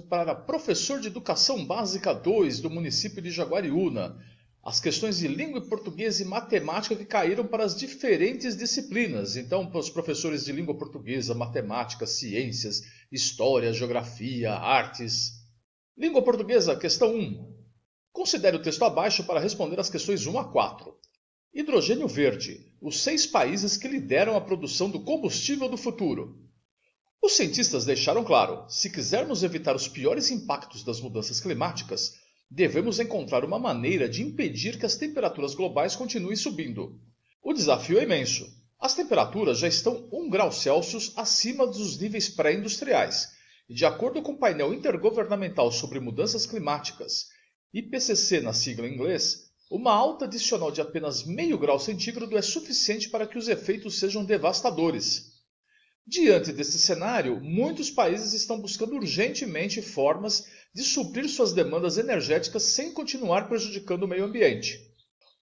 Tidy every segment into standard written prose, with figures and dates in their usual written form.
para professor de Educação Básica 2 do município de Jaguariúna. As questões de língua portuguesa e matemática que caíram para as diferentes disciplinas. Então, para os professores de língua portuguesa, matemática, ciências, história, geografia, artes. Língua portuguesa, questão 1. Considere o texto abaixo para responder as questões 1 a 4. Hidrogênio verde. Os 6 países que lideram a produção do combustível do futuro. Os cientistas deixaram claro, se quisermos evitar os piores impactos das mudanças climáticas, devemos encontrar uma maneira de impedir que as temperaturas globais continuem subindo. O desafio é imenso. As temperaturas já estão 1 grau Celsius acima dos níveis pré-industriais, e de acordo com o painel intergovernamental sobre mudanças climáticas, IPCC na sigla em inglês, uma alta adicional de apenas meio grau centígrado é suficiente para que os efeitos sejam devastadores. Diante desse cenário, muitos países estão buscando urgentemente formas de suprir suas demandas energéticas sem continuar prejudicando o meio ambiente.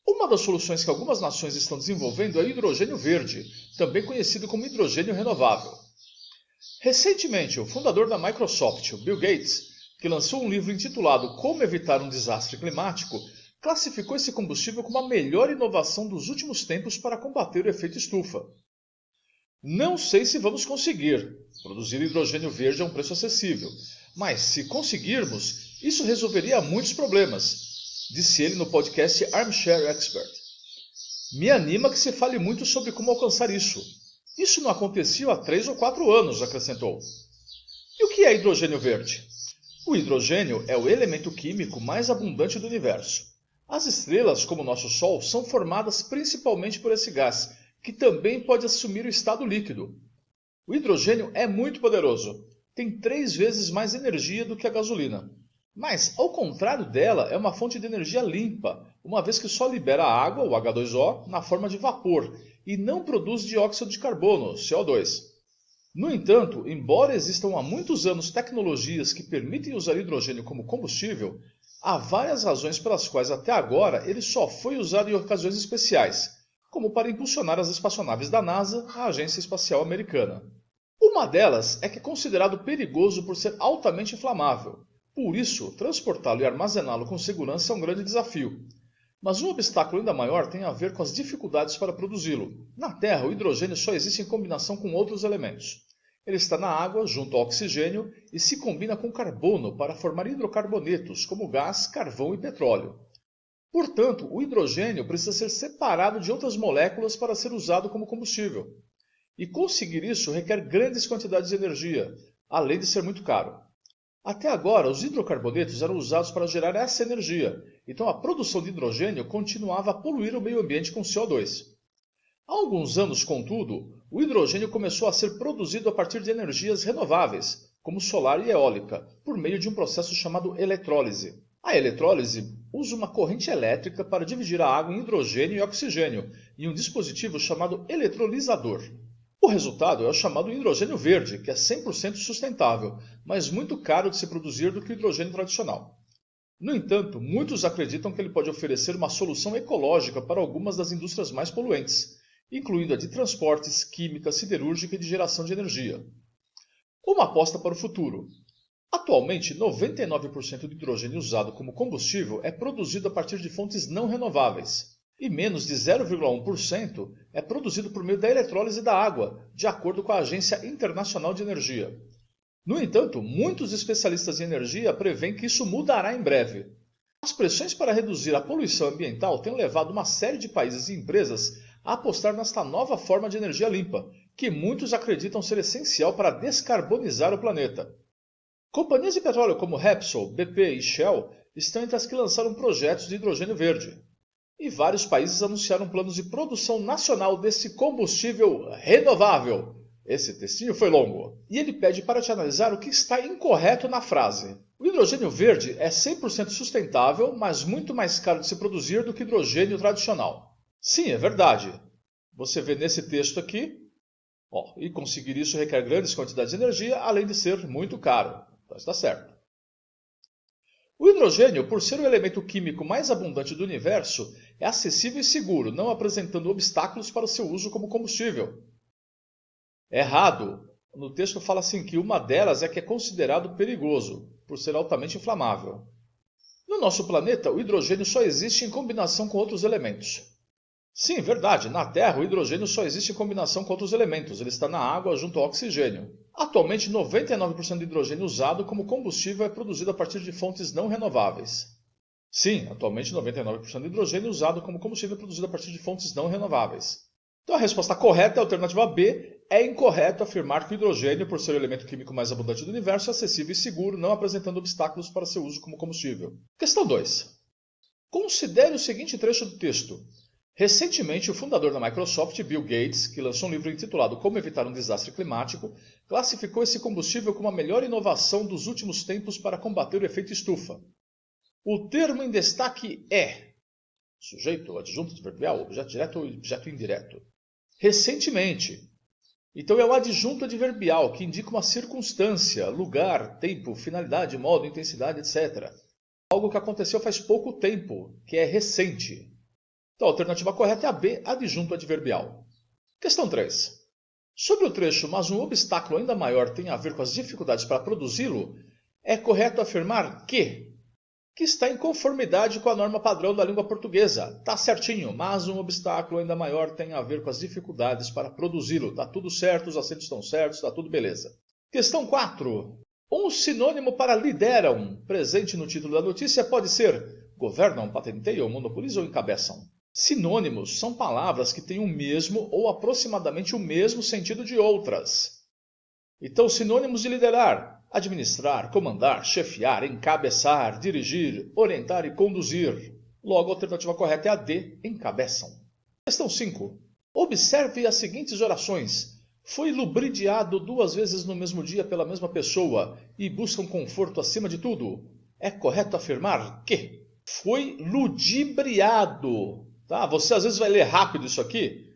Uma das soluções que algumas nações estão desenvolvendo é o hidrogênio verde, também conhecido como hidrogênio renovável. Recentemente, o fundador da Microsoft, o Bill Gates, que lançou um livro intitulado Como Evitar um Desastre Climático, classificou esse combustível como a melhor inovação dos últimos tempos para combater o efeito estufa. Não sei se vamos conseguir. Produzir hidrogênio verde a um preço acessível. Mas se conseguirmos, isso resolveria muitos problemas, disse ele no podcast Armchair Expert. Me anima que se fale muito sobre como alcançar isso. Isso não acontecia há 3 ou 4 anos, acrescentou. E o que é hidrogênio verde? O hidrogênio é o elemento químico mais abundante do universo. As estrelas, como o nosso Sol, são formadas principalmente por esse gás, que também pode assumir o estado líquido. O hidrogênio é muito poderoso, tem 3 vezes mais energia do que a gasolina. Mas, ao contrário dela, é uma fonte de energia limpa, uma vez que só libera água, o H2O, na forma de vapor, e não produz dióxido de carbono, CO2. No entanto, embora existam há muitos anos tecnologias que permitem usar hidrogênio como combustível, há várias razões pelas quais até agora ele só foi usado em ocasiões especiais, como para impulsionar as espaçonaves da NASA, a Agência Espacial Americana. Uma delas é que é considerado perigoso por ser altamente inflamável. Por isso, transportá-lo e armazená-lo com segurança é um grande desafio. Mas um obstáculo ainda maior tem a ver com as dificuldades para produzi-lo. Na Terra, o hidrogênio só existe em combinação com outros elementos. Ele está na água, junto ao oxigênio, e se combina com carbono para formar hidrocarbonetos, como gás, carvão e petróleo. Portanto, o hidrogênio precisa ser separado de outras moléculas para ser usado como combustível. E conseguir isso requer grandes quantidades de energia, além de ser muito caro. Até agora, os hidrocarbonetos eram usados para gerar essa energia, então a produção de hidrogênio continuava a poluir o meio ambiente com CO2. Há alguns anos, contudo, o hidrogênio começou a ser produzido a partir de energias renováveis, como solar e eólica, por meio de um processo chamado eletrólise. A eletrólise usa uma corrente elétrica para dividir a água em hidrogênio e oxigênio, em um dispositivo chamado eletrolisador. O resultado é o chamado hidrogênio verde, que é 100% sustentável, mas muito caro de se produzir do que o hidrogênio tradicional. No entanto, muitos acreditam que ele pode oferecer uma solução ecológica para algumas das indústrias mais poluentes, incluindo a de transportes, química, siderúrgica e de geração de energia. Uma aposta para o futuro. Atualmente, 99% do hidrogênio usado como combustível é produzido a partir de fontes não renováveis, e menos de 0,1% é produzido por meio da eletrólise da água, de acordo com a Agência Internacional de Energia. No entanto, muitos especialistas em energia prevêem que isso mudará em breve. As pressões para reduzir a poluição ambiental têm levado uma série de países e empresas a apostar nesta nova forma de energia limpa, que muitos acreditam ser essencial para descarbonizar o planeta. Companhias de petróleo como Repsol, BP e Shell estão entre as que lançaram projetos de hidrogênio verde. E vários países anunciaram planos de produção nacional desse combustível renovável. Esse textinho foi longo. E ele pede para te analisar o que está incorreto na frase. O hidrogênio verde é 100% sustentável, mas muito mais caro de se produzir do que hidrogênio tradicional. Sim, é verdade. Você vê nesse texto aqui, e conseguir isso requer grandes quantidades de energia, além de ser muito caro. Então está certo. O hidrogênio, por ser o elemento químico mais abundante do universo, é acessível e seguro, não apresentando obstáculos para o seu uso como combustível. Errado! No texto fala assim que uma delas é que é considerado perigoso, por ser altamente inflamável. No nosso planeta, o hidrogênio só existe em combinação com outros elementos. Sim, verdade, na Terra o hidrogênio só existe em combinação com outros elementos, ele está na água junto ao oxigênio. Atualmente, 99% do hidrogênio usado como combustível é produzido a partir de fontes não renováveis. Sim, atualmente 99% do hidrogênio usado como combustível é produzido a partir de fontes não renováveis. Então a resposta correta é a alternativa B. É incorreto afirmar que o hidrogênio, por ser o elemento químico mais abundante do universo, é acessível e seguro, não apresentando obstáculos para seu uso como combustível. Questão 2. Considere o seguinte trecho do texto. Recentemente, o fundador da Microsoft, Bill Gates, que lançou um livro intitulado Como Evitar um Desastre Climático, classificou esse combustível como a melhor inovação dos últimos tempos para combater o efeito estufa. O termo em destaque é sujeito, adjunto adverbial, objeto direto ou objeto indireto. Recentemente. Então é o adjunto adverbial, que indica uma circunstância, lugar, tempo, finalidade, modo, intensidade, etc. Algo que aconteceu faz pouco tempo, que é recente. Então a alternativa correta é a B, adjunto adverbial. Questão 3. Sobre o trecho, mas um obstáculo ainda maior tem a ver com as dificuldades para produzi-lo, é correto afirmar que está em conformidade com a norma padrão da língua portuguesa. Está certinho, mas um obstáculo ainda maior tem a ver com as dificuldades para produzi-lo. Está tudo certo, os acentos estão certos, está tudo beleza. Questão 4. Um sinônimo para lideram, presente no título da notícia, pode ser governam, patenteiam, monopolizam ou encabeçam. Sinônimos são palavras que têm o mesmo ou aproximadamente o mesmo sentido de outras. Então, sinônimos de liderar: administrar, comandar, chefiar, encabeçar, dirigir, orientar e conduzir. Logo, a alternativa correta é a D, encabeçam. Questão 5. Observe as seguintes orações. Foi lubridiado 2 vezes no mesmo dia pela mesma pessoa e buscam conforto acima de tudo. É correto afirmar que foi ludibriado. Tá? Você às vezes vai ler rápido isso aqui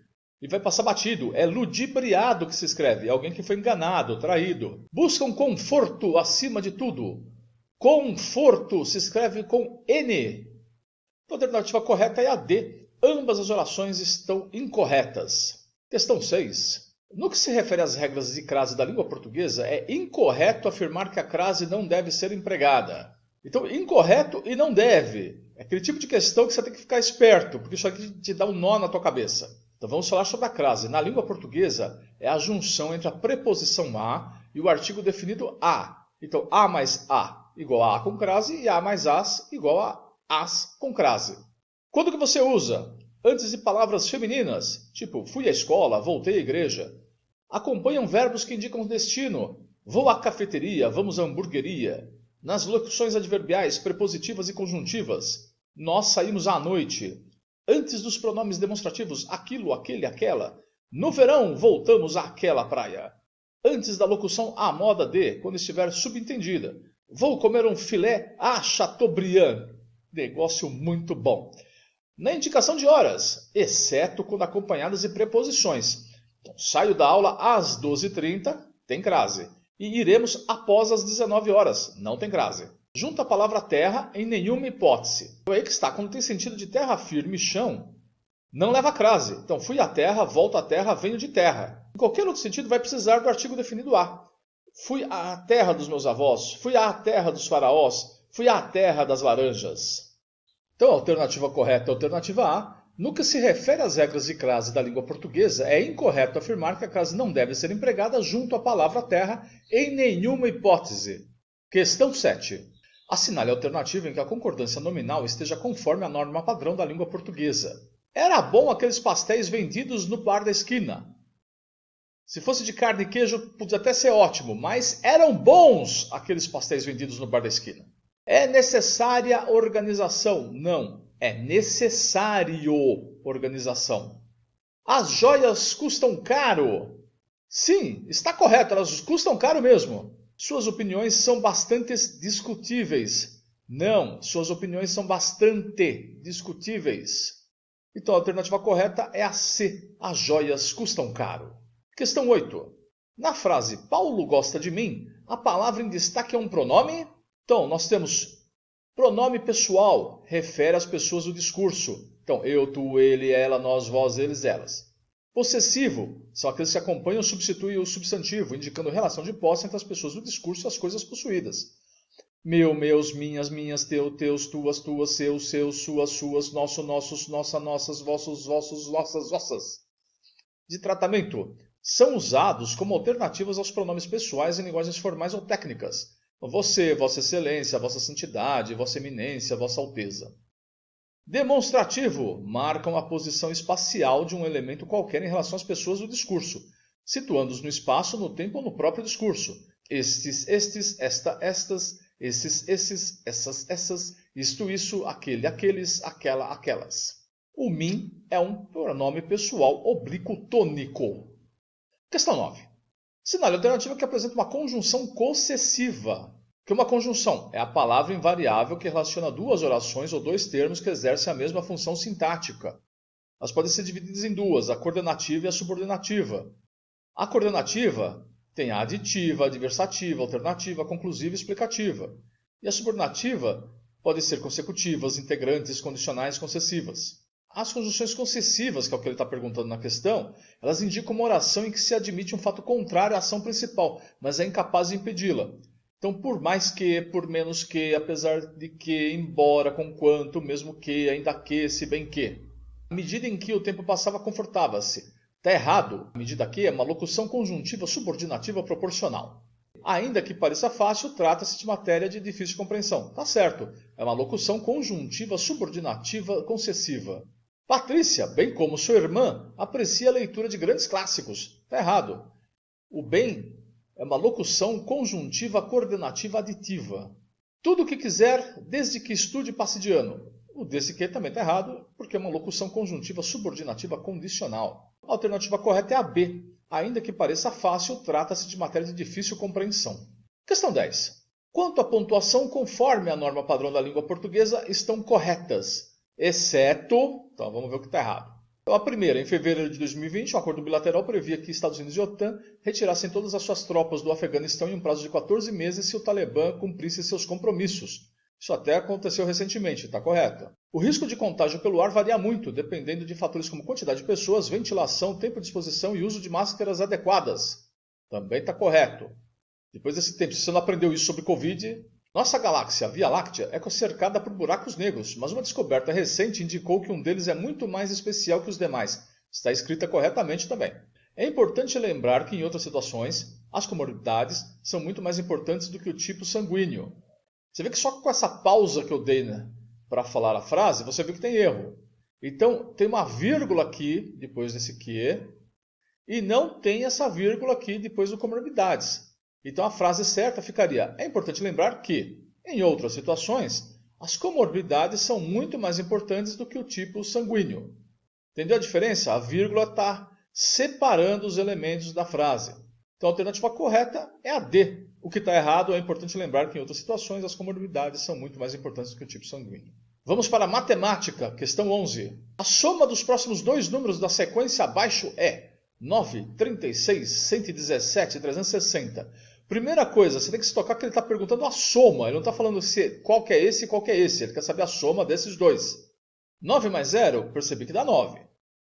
e vai passar batido. É ludibriado que se escreve. É alguém que foi enganado, traído. Buscam conforto acima de tudo. Conforto se escreve com N. A alternativa correta é a D. Ambas as orações estão incorretas. Questão 6. No que se refere às regras de crase da língua portuguesa, é incorreto afirmar que a crase não deve ser empregada. Então, incorreto e não deve. É aquele tipo de questão que você tem que ficar esperto, porque isso aqui te dá um nó na tua cabeça. Então vamos falar sobre a crase. Na língua portuguesa, é a junção entre a preposição a e o artigo definido a. Então, a mais a igual a com crase e a mais as igual a as com crase. Quando que você usa? Antes de palavras femininas, tipo fui à escola, voltei à igreja. Acompanham verbos que indicam destino. Vou à cafeteria, vamos à hamburgueria. Nas locuções adverbiais, prepositivas e conjuntivas. Nós saímos à noite. Antes dos pronomes demonstrativos aquilo, aquele, aquela. No verão, voltamos àquela praia. Antes da locução à moda de, quando estiver subentendida. Vou comer um filé à Chateaubriand. Negócio muito bom. Na indicação de horas, exceto quando acompanhadas de preposições. Então, saio da aula às 12h30, tem crase. E iremos após as 19 horas, não tem crase. Junta a palavra terra em nenhuma hipótese. Então, aí que está, quando tem sentido de terra firme, chão, não leva crase. Então, fui à terra, volto à terra, venho de terra. Em qualquer outro sentido, vai precisar do artigo definido a. Fui à terra dos meus avós, fui à terra dos faraós, fui à terra das laranjas. Então, a alternativa correta é a alternativa A. No que se refere às regras de crase da língua portuguesa, é incorreto afirmar que a crase não deve ser empregada junto à palavra terra em nenhuma hipótese. Questão 7. Assinale a alternativa em que a concordância nominal esteja conforme a norma padrão da língua portuguesa. Era bom aqueles pastéis vendidos no bar da esquina. Se fosse de carne e queijo, podia até ser ótimo, mas eram bons aqueles pastéis vendidos no bar da esquina. É necessária organização? Não. É necessário organização. As joias custam caro? Sim, está correto, elas custam caro mesmo. Suas opiniões são bastante discutíveis. Não, suas opiniões são bastante discutíveis. Então a alternativa correta é a C. As joias custam caro. Questão 8. Na frase Paulo gosta de mim, a palavra em destaque é um pronome? Então, nós temos pronome pessoal, refere às pessoas do discurso. Então, eu, tu, ele, ela, nós, vós, eles, elas. Possessivo são aqueles que acompanham ou substituem o substantivo, indicando relação de posse entre as pessoas do discurso e as coisas possuídas. Meu, meus, minhas, minhas, teu, teus, tuas, tuas, seus, seus, suas, suas, nosso, nossos, nossa, nossas, vossos, vossos, nossas, vossas. De tratamento. São usados como alternativas aos pronomes pessoais em linguagens formais ou técnicas. Você, Vossa Excelência, Vossa Santidade, Vossa Eminência, Vossa Alteza. Demonstrativo. Marcam a posição espacial de um elemento qualquer em relação às pessoas do discurso, situando-os no espaço, no tempo ou no próprio discurso. Estes, esta, estas, esses, essas, isto, isso, aquele, aqueles, aquela, aquelas. O mim é um pronome pessoal oblíquo tônico. Questão 9. Sinale alternativo que apresenta uma conjunção possessiva. O que é uma conjunção? É a palavra invariável que relaciona duas orações ou dois termos que exercem a mesma função sintática. Elas podem ser divididas em duas, a coordenativa e a subordinativa. A coordenativa tem a aditiva, adversativa, alternativa, conclusiva e explicativa. E a subordinativa pode ser consecutivas, integrantes, condicionais, concessivas. As conjunções concessivas, que é o que ele está perguntando na questão, elas indicam uma oração em que se admite um fato contrário à ação principal, mas é incapaz de impedi-la. Então, por mais que, por menos que, apesar de que, embora, conquanto, mesmo que, ainda que, se bem que. À medida em que o tempo passava, confortava-se. Está errado. A medida que é uma locução conjuntiva subordinativa proporcional. Ainda que pareça fácil, trata-se de matéria de difícil compreensão. Está certo. É uma locução conjuntiva subordinativa concessiva. Patrícia, bem como sua irmã, aprecia a leitura de grandes clássicos. Está errado. O bem é uma locução conjuntiva coordenativa aditiva. Tudo o que quiser, desde que estude e passe de ano. O desse que também está errado, porque é uma locução conjuntiva subordinativa condicional. A alternativa correta é a B. Ainda que pareça fácil, trata-se de matéria de difícil compreensão. Questão 10. Quanto à pontuação, conforme a norma padrão da língua portuguesa, estão corretas. Exceto... Então vamos ver o que está errado. Então, a primeira, em fevereiro de 2020, um acordo bilateral previa que Estados Unidos e OTAN retirassem todas as suas tropas do Afeganistão em um prazo de 14 meses se o Talibã cumprisse seus compromissos. Isso até aconteceu recentemente, está correto. O risco de contágio pelo ar varia muito, dependendo de fatores como quantidade de pessoas, ventilação, tempo de exposição e uso de máscaras adequadas. Também está correto. Depois desse tempo, se você não aprendeu isso sobre Covid... Nossa galáxia, a Via Láctea, é cercada por buracos negros, mas uma descoberta recente indicou que um deles é muito mais especial que os demais. Está escrita corretamente também. É importante lembrar que, em outras situações, as comorbidades são muito mais importantes do que o tipo sanguíneo. Você vê que só com essa pausa que eu dei, né, para falar a frase, você vê que tem erro. Então, tem uma vírgula aqui, depois desse que, e não tem essa vírgula aqui depois do comorbidades. Então a frase certa ficaria: é importante lembrar que, em outras situações, as comorbidades são muito mais importantes do que o tipo sanguíneo. Entendeu a diferença? A vírgula está separando os elementos da frase. Então a alternativa correta é a D. O que está errado é importante lembrar que em outras situações as comorbidades são muito mais importantes do que o tipo sanguíneo. Vamos para a matemática, questão 11. A soma dos próximos dois números da sequência abaixo é 9, 36, 117 e 360. Primeira coisa, você tem que se tocar que ele está perguntando a soma. Ele não está falando qual que é esse e qual que é esse. Ele quer saber a soma desses dois. 9 mais 0, percebi que dá 9.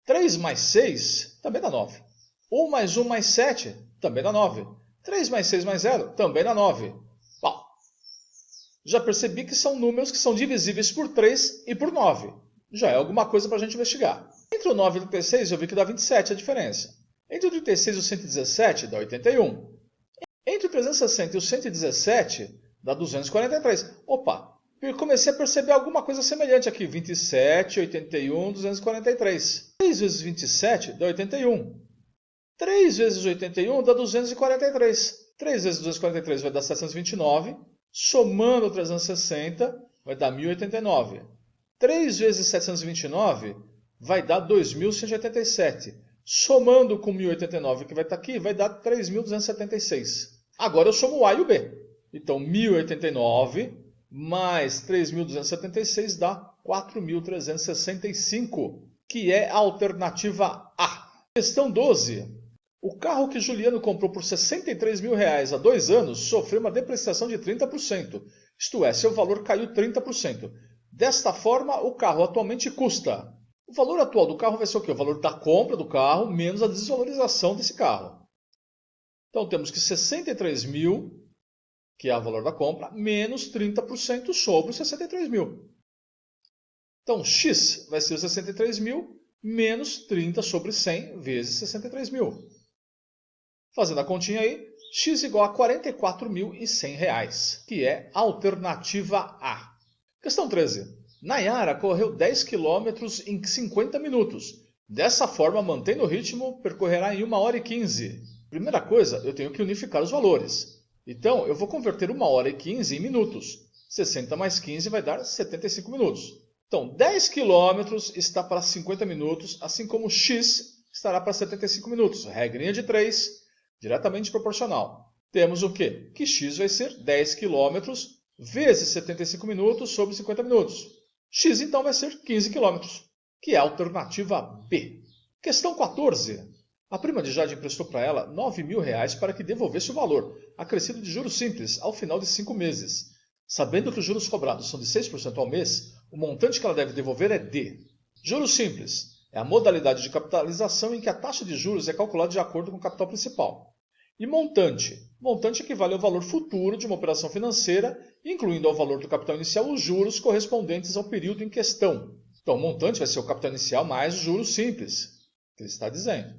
3 mais 6, também dá 9. 1 mais 1 mais 7, também dá 9. 3 mais 6 mais 0, também dá 9. Bom, já percebi que são números que são divisíveis por 3 e por 9. Já é alguma coisa para a gente investigar. Entre o 9 e o 36, eu vi que dá 27 a diferença. Entre o 36 e o 117, dá 81. Entre o 360 e o 117, dá 243. Opa, eu comecei a perceber alguma coisa semelhante aqui. 27, 81, 243. 3 vezes 27 dá 81. 3 vezes 81 dá 243. 3 vezes 243 vai dar 729. Somando 360, vai dar 1089. 3 vezes 729 vai dar 2187. Somando com 1089 que vai estar aqui, vai dar 3.276. Agora eu somo o A e o B. Então, 1089 mais 3.276 dá 4.365, que é a alternativa A. Questão 12. O carro que Juliano comprou por R$63.000 há 2 anos sofreu uma depreciação de 30%. Isto é, seu valor caiu 30%. Desta forma, o carro atualmente custa... O valor atual do carro vai ser o quê? O valor da compra do carro menos a desvalorização desse carro. Então temos que 63 mil, que é o valor da compra, menos 30% sobre os 63 mil. Então x vai ser os 63 mil menos 30 sobre 100 vezes 63 mil. Fazendo a continha aí, x igual a R$ 44.100, que é a alternativa A. Questão 13. Nayara correu 10 km em 50 minutos. Dessa forma, mantendo o ritmo, percorrerá em 1 hora e 15. Primeira coisa, eu tenho que unificar os valores. Então, eu vou converter 1 hora e 15 em minutos. 60 mais 15 vai dar 75 minutos. Então, 10 km está para 50 minutos, assim como x estará para 75 minutos. Regrinha de 3, diretamente proporcional. Temos o quê? Que x vai ser 10 km vezes 75 minutos sobre 50 minutos. X, então, vai ser 15 km, que é a alternativa B. Questão 14. A prima de Jade emprestou para ela R$ 9.000 para que devolvesse o valor, acrescido de juros simples, ao final de 5 meses. Sabendo que os juros cobrados são de 6% ao mês, o montante que ela deve devolver é D. Juros simples é a modalidade de capitalização em que a taxa de juros é calculada de acordo com o capital principal. E montante? Montante equivale ao valor futuro de uma operação financeira, incluindo ao valor do capital inicial os juros correspondentes ao período em questão. Então, o montante vai ser o capital inicial mais os juros simples, que ele está dizendo.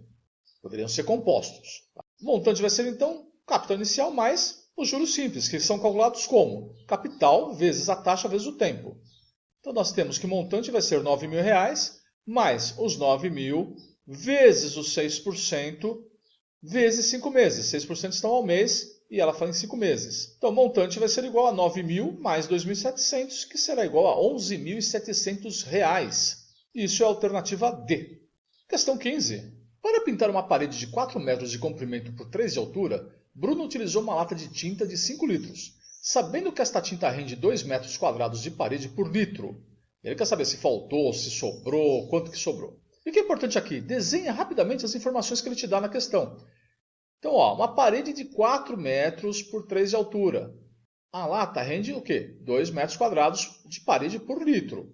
Poderiam ser compostos. O montante vai ser, então, o capital inicial mais os juros simples, que são calculados como capital vezes a taxa vezes o tempo. Então, nós temos que o montante vai ser R$ 9.000 mais os 9.000 vezes os 6% vezes 5 meses. 6% estão ao mês e ela fala em 5 meses. Então, o montante vai ser igual a 9.000 mais 2.700, que será igual a R$ 11.700. Isso é a alternativa D. Questão 15. Para pintar uma parede de 4 metros de comprimento por 3 de altura, Bruno utilizou uma lata de tinta de 5 litros. Sabendo que esta tinta rende 2 metros quadrados de parede por litro, ele quer saber se faltou, se sobrou, quanto que sobrou. E o que é importante aqui? Desenha rapidamente as informações que ele te dá na questão. Então, uma parede de 4 metros por 3 de altura. A lata rende o quê? 2 metros quadrados de parede por litro.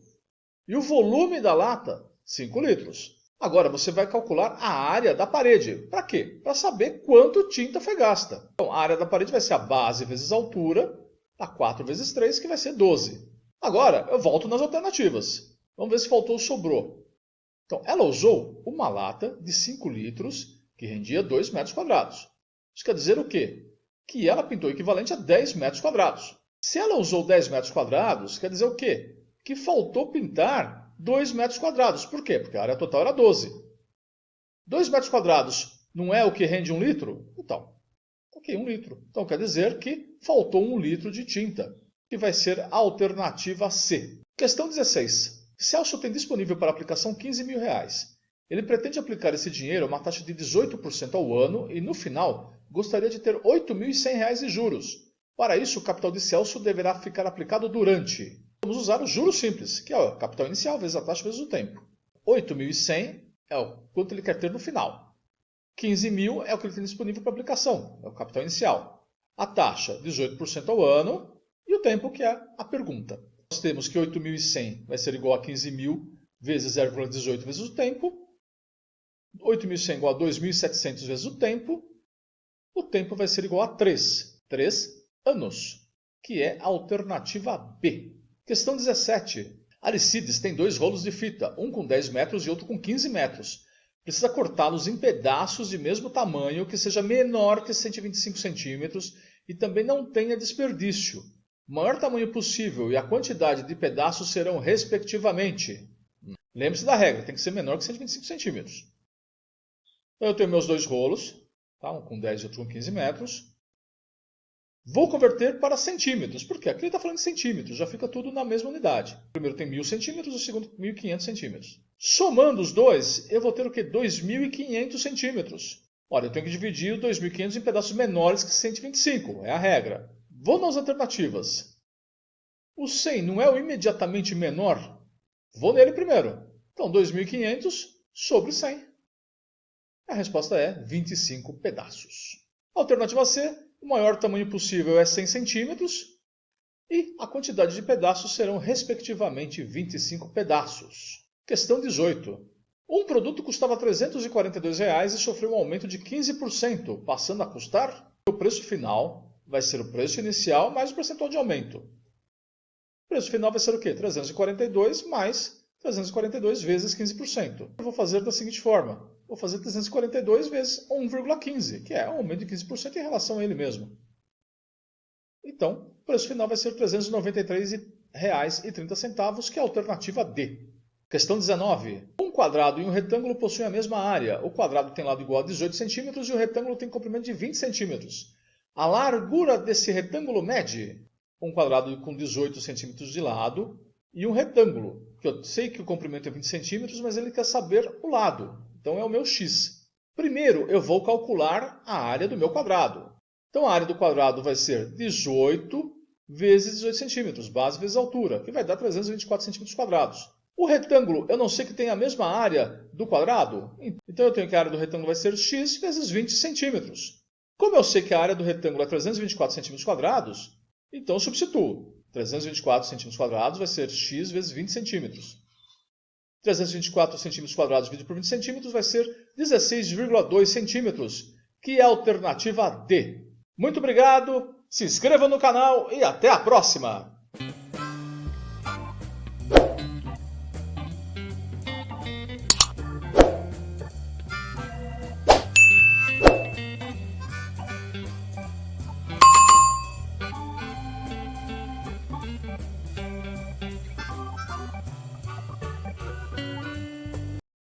E o volume da lata? 5 litros. Agora, você vai calcular a área da parede. Para quê? Para saber quanto tinta foi gasta. Então, a área da parede vai ser a base vezes a altura, a 4 vezes 3, que vai ser 12. Agora, eu volto nas alternativas. Vamos ver se faltou ou sobrou. Então, ela usou uma lata de 5 litros, que rendia 2 metros quadrados. Isso quer dizer o quê? Que ela pintou o equivalente a 10 metros quadrados. Se ela usou 10 metros quadrados, quer dizer o quê? Que faltou pintar 2 metros quadrados. Por quê? Porque a área total era 12. 2 metros quadrados não é o que rende 1 litro? Então, ok, 1 litro. Então quer dizer que faltou 1 litro de tinta, que vai ser a alternativa C. Questão 16. Celso tem disponível para aplicação R$ 15.000. Ele pretende aplicar esse dinheiro a uma taxa de 18% ao ano e, no final, gostaria de ter R$ 8.100 de juros. Para isso, o capital de Celso deverá ficar aplicado durante... Vamos usar o juros simples, que é o capital inicial vezes a taxa vezes o tempo. 8.100 é o quanto ele quer ter no final. 15.000 é o que ele tem disponível para aplicação, é o capital inicial. A taxa, 18% ao ano, e o tempo, que é a pergunta. Nós temos que 8.100 vai ser igual a 15.000 vezes 0,18 vezes o tempo. 8.100 igual a 2.700 vezes o tempo. O tempo vai ser igual a 3 anos, que é a alternativa B. Questão 17. Aristides tem 2 rolos de fita, um com 10 metros e outro com 15 metros. Precisa cortá-los em pedaços de mesmo tamanho, que seja menor que 125 centímetros e também não tenha desperdício. O maior tamanho possível e a quantidade de pedaços serão respectivamente. Lembre-se da regra, tem que ser menor que 125 centímetros. Então eu tenho meus 2 rolos, tá? Um com 10 e outro com 15 metros. Vou converter para centímetros, porque aqui ele está falando de centímetros, já fica tudo na mesma unidade. O primeiro tem 1.000 centímetros, o segundo 1.500 centímetros. Somando os dois, eu vou ter o quê? 2.500 centímetros. Olha, eu tenho que dividir o 2.500 em pedaços menores que 125, é a regra. Vou nas alternativas. O 100 não é o imediatamente menor? Vou nele primeiro. Então, 2.500 sobre 100. A resposta é 25 pedaços. Alternativa C, o maior tamanho possível é 100 centímetros e a quantidade de pedaços serão, respectivamente, 25 pedaços. Questão 18. Um produto custava R$ 342 e sofreu um aumento de 15%, passando a custar. O preço final vai ser o preço inicial mais o percentual de aumento. O preço final vai ser o quê? 342 mais 342 vezes 15%. Eu vou fazer da seguinte forma. Vou fazer 342 vezes 1,15, que é um aumento de 15% em relação a ele mesmo. Então, o preço final vai ser R$ 393,30, que é a alternativa D. Questão 19. Um quadrado e um retângulo possuem a mesma área. O quadrado tem lado igual a 18 cm e o retângulo tem comprimento de 20 cm. A largura desse retângulo mede um quadrado com 18 cm de lado e um retângulo, que eu sei que o comprimento é 20 cm, mas ele quer saber o lado. Então é o meu x. Primeiro eu vou calcular a área do meu quadrado. Então a área do quadrado vai ser 18 vezes 18 cm, base vezes altura, que vai dar 324 cm². O retângulo, eu não sei que tem a mesma área do quadrado, então eu tenho que a área do retângulo vai ser x vezes 20 centímetros. Como eu sei que a área do retângulo é 324 cm², então eu substituo. 324 cm² vai ser x vezes 20 centímetros. 324 cm² dividido por 20 centímetros vai ser 16,2 centímetros, que é a alternativa D. Muito obrigado, se inscreva no canal e até a próxima!